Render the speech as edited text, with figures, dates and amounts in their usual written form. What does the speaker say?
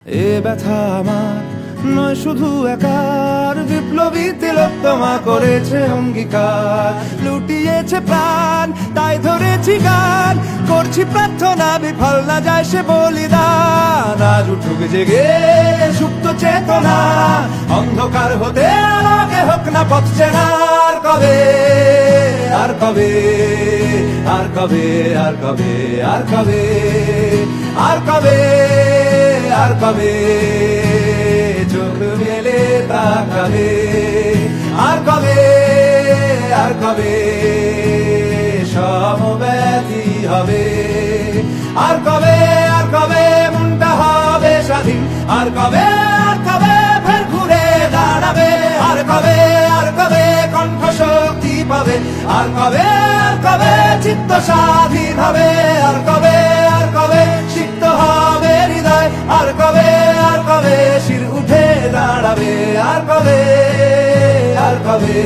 এ ব্যথা আমার নয় শুধু একার, বিপ্লবী তিলোত্তমা করেছে অঙ্গীকার। লুটিয়েছে প্রাণ তাই ধরেছি গান, করছি প্রার্থনা বিফল না যায় সে বলিদান। আজ উঠুক জেগে সুপ্ত চেতনা, অন্ধকার হতে আলোকে হোক না পথ চেনা। আর কবে, আর কবে, আর কবে, আর কবে, আর কবে, আর কবে, আর কবে চোখ মেলে তাকাবে। আর কবে, আর কবে সমব্যথী হবে। আর কবে, আর কবে মনটা হবে স্বাধীন। আর কবে, আর কবে ফের ঘুরে দাঁড়াবে। আর কবে, আর কবে কণ্ঠ শক্তি পাবে। আর কবে, আর কবে চিত্ত স্বাধীন হবে। আর কবে, আর কবে সিক্ত হবে হৃদয়। আর কবে, আর কবে শির উঠে দাঁড়াবে। আর কবে, আর কবে